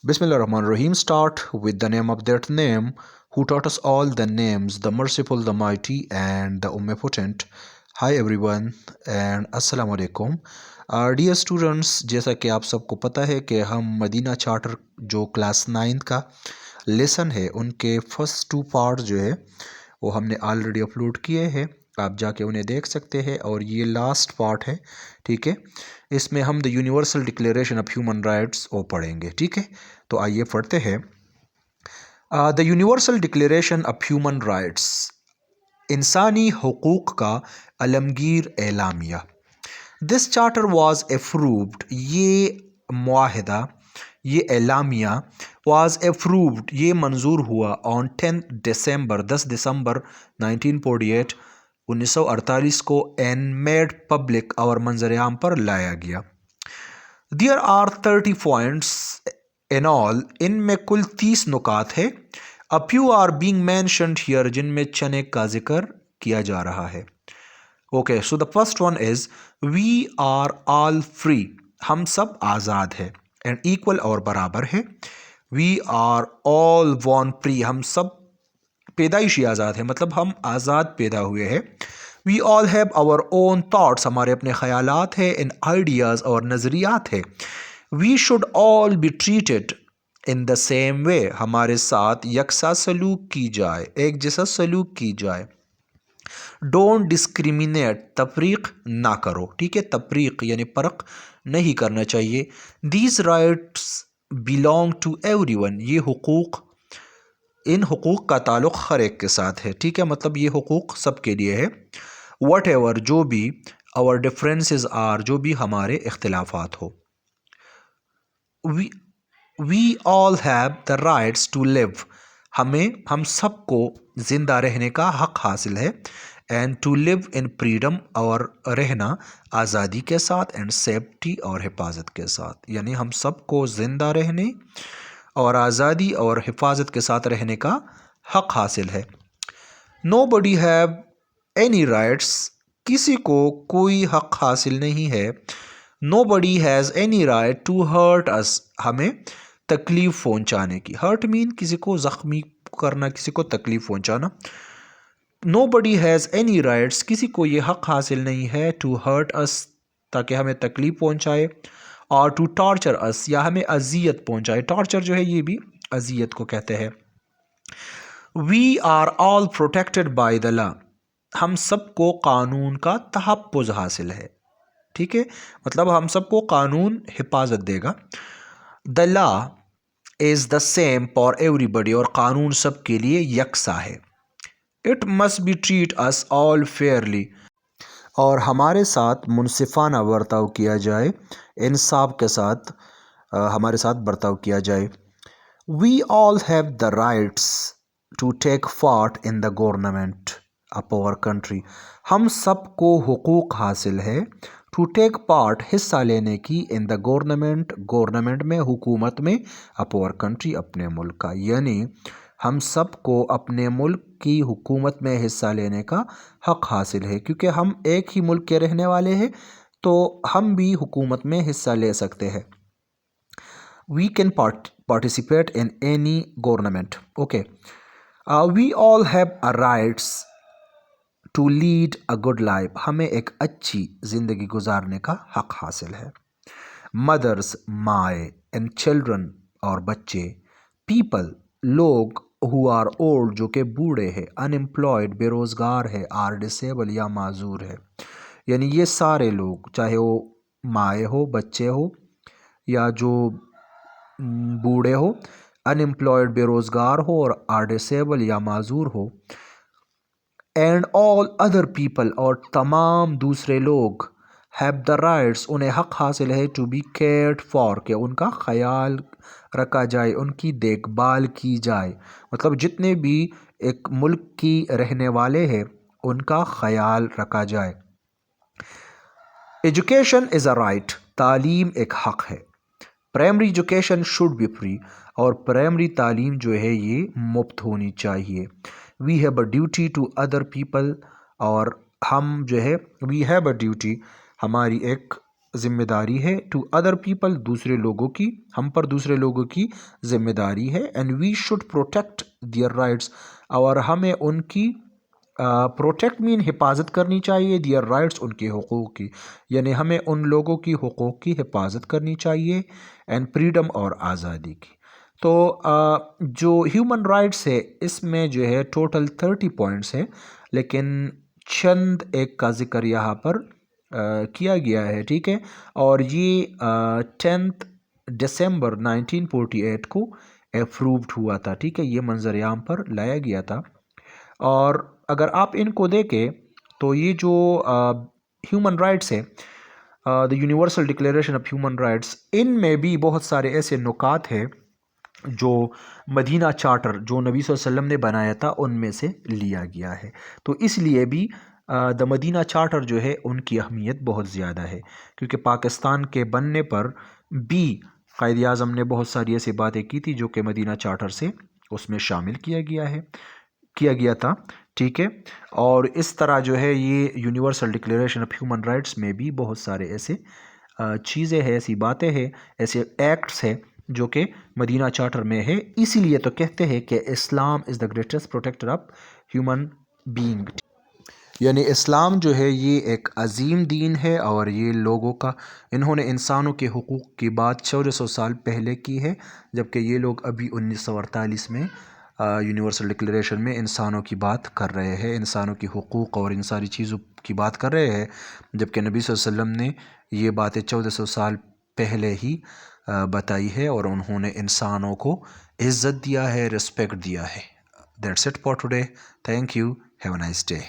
Bismillah Rahman Rahim. Start with the name of that name who taught us all the names, the merciful, the mighty, and the omnipotent. Hi everyone and Assalamu alaikum. Dear students, जैसा कि आप सबको पता है कि हम Medina charter जो class 9 का लेसन है उनके फर्स्ट 2 पार्ट जो है वो हमने ऑलरेडी अपलोड किए हैं। आप जाके उन्हें देख सकते हैं और ये लास्ट पार्ट है, ठीक है। इसमें हम the universal declaration of human rights वो पढ़ेंगे, ठीक है। तो आइए पढ़ते हैं। The universal declaration of human rights, इंसानी हुकूक का अलमगीर एलामिया। दिस चार्टर वाज अप्रूव्ड, ये मुआहदा, ये एलामिया वाज अप्रूव्ड, ये मंजूर हुआ ऑन 10 दिसंबर 10 दिसंबर 1948 1948 को एंड मेड पब्लिक और मंजर आम पर लाया गया। There are 30 points in all, इनमें कुल 30 नुकात है। A few are being mentioned here, जिनमें चने का जिक्र किया जा रहा है। Okay, so the first one is we are all free, हम सब आज़ाद है, एंड इक्वल और बराबर है। We are all born free, हम सब पैदाइशी आज़ाद है, मतलब हम आज़ाद पैदा हुए हैं। We all have our own thoughts, हमारे अपने ख्यालात है, इन आइडियाज़ और नज़रियात है। We should all be treated in the same way, हमारे साथ यकसा सलूक की जाए, एक जैसा सलूक की जाए। डोंट डिस्क्रिमिनेट, तफरीक ना करो, ठीक है। तफरीक यानी फ़र्क नहीं करना चाहिए। These rights belong to everyone, ये हुकूक, इन हुकूक का ताल्लुक़ हर एक के साथ है, ठीक है। मतलब ये हुकूक सबके लिए है। वट एवर, जो भी, आवर डिफरेंसेस आर, जो भी हमारे इख्तिलाफात हो। We all have the rights to live, हम सबको ज़िंदा रहने का हक़ हासिल है। And to live in freedom, और रहना आज़ादी के साथ, एंड सेफ्टी और हिफाजत के साथ, यानी हम सबको ज़िंदा रहने और आज़ादी और हिफाजत के साथ रहने का हक़ हासिल है। Nobody have any rights, किसी को कोई हक़ हासिल नहीं है। Nobody has any right to hurt us, हमें तकलीफ़ पहुँचाने की। हर्ट मीन किसी को ज़ख्मी करना, किसी को तकलीफ़ पहुँचाना। Nobody has any rights, किसी को ये हक़ हासिल नहीं है, टू हर्ट अस, ताकि हमें तकलीफ़ पहुँचाए, और टू टॉर्चर अस, या हमें अजियत पहुँचाए। टॉर्चर जो है ये भी अजियत को कहते हैं। We are all protected by the law, हम सबको कानून का तहफ़्फ़ुज़ हासिल है, ठीक है। मतलब हम सबको कानून हिफाजत देगा। The law is the same for everybody, और कानून सबके लिए यकसा है। It must be treat us all Fairlie, और हमारे साथ मुनसिफाना बर्ताव किया जाए, इंसाफ के साथ हमारे साथ बर्ताव किया जाए। We all have the rights to take part in the government of our country, हम सबको हुकूक हासिल है, टू टेक पार्ट, हिस्सा लेने की, इन द गवर्नमेंट, गवर्नमेंट में, हुकूमत में, ऑफ आवर कंट्री, अपने मुल्क का, यानी हम सबको अपने मुल्क की हुकूमत में हिस्सा लेने का हक़ हासिल है। क्योंकि हम एक ही मुल्क के रहने वाले हैं तो हम भी हुकूमत में हिस्सा ले सकते हैं। We can participate in any government. Okay, we all have a rights to lead a good life, हमें एक अच्छी ज़िंदगी गुजारने का हक़ हासिल है। मदर्स, माए, एंड चिल्ड्रन, और बच्चे। पीपल, लोग, हु आर ओल्ड, जो कि बूढ़े हैं, अनएम्प्लॉयड, बेरोज़गार है, आर डिसेबल, या माजूर है, यानी ये सारे लोग, चाहे वो माए हो, बच्चे हो, या जो बूढ़े हो, अनएम्प्लॉयड बेरोज़गार हो, और आर डिसेबल या माजूर हो। एंड ऑल अदर पीपल, और तमाम दूसरे लोग, हैव द राइट्स, उन्हें हक़ हासिल है, टू बी केयर्ड फॉर, के उनका ख्याल रखा जाए, उनकी देखभाल की जाए। मतलब जितने भी एक मुल्क की रहने वाले हैं उनका ख्याल रखा जाए। एजुकेशन इज़ अ राइट, तालीम एक हक़ है। Primary education should be free, और प्राइमरी तालीम जो है ये मुफ्त होनी चाहिए। We have a duty to other people, और हम जो है वी हैव अ ड्यूटी, हमारी एक ذمہ داری ہے، ٹو ادر پیپل دوسرے لوگوں کی، ہم پر دوسرے لوگوں کی ذمہ داری ہے، and we should protect their rights, اور ہمیں ان کی پروٹیکٹ مین حفاظت کرنی چاہیے، دیئر رائٹس ان کے حقوق کی، یعنی ہمیں ان لوگوں کی حقوق کی حفاظت کرنی چاہیے، اینڈ فریڈم اور آزادی کی۔ تو جو ہیومن رائٹس ہے اس میں جو ہے ٹوٹل 30 پوائنٹس ہے، لیکن چند ایک کا ذکر یہاں پر کیا گیا ہے، ٹھیک ہے، اور یہ 10 دسمبر 1948 کو اپرووڈ ہوا تھا، ٹھیک ہے، یہ منظر عام پر لایا گیا تھا۔ اور اگر آپ ان کو دیکھیں تو یہ جو ہیومن رائٹس ہے، the universal declaration of human rights, ان میں بھی بہت سارے ایسے نکات ہیں جو مدینہ چارٹر جو نبی صلی اللہ علیہ وسلم نے بنایا تھا ان میں سے لیا گیا ہے، تو اس لیے بھی دا مدینہ چارٹر جو ہے ان کی اہمیت بہت زیادہ ہے، کیونکہ پاکستان کے بننے پر بھی قائد اعظم نے بہت ساری ایسی باتیں کی تھی جو کہ مدینہ چارٹر سے اس میں شامل کیا گیا تھا، ٹھیک ہے، اور اس طرح جو ہے یہ universal declaration of human rights میں بھی بہت سارے ایسے چیزیں ہیں، ایسی باتیں ہیں، ایسے ایکٹس ہیں جو کہ مدینہ چارٹر میں ہے، اسی لیے تو کہتے ہیں کہ Islam is the greatest protector of human being, یعنی اسلام جو ہے یہ ایک عظیم دین ہے، اور یہ لوگوں کا، انہوں نے انسانوں کے حقوق کی بات 1400 سال پہلے کی ہے، جبکہ یہ لوگ ابھی 1948 میں یونیورسل ڈکلیریشن میں انسانوں کی بات کر رہے ہیں، انسانوں کی حقوق اور ان ساری چیزوں کی بات کر رہے ہیں، جبکہ نبی صلی اللہ علیہ وسلم نے یہ باتیں 1400 سال پہلے ہی بتائی ہے، اور انہوں نے انسانوں کو عزت دیا ہے، رسپیکٹ دیا ہے۔ That's it for today, thank you, have a nice day.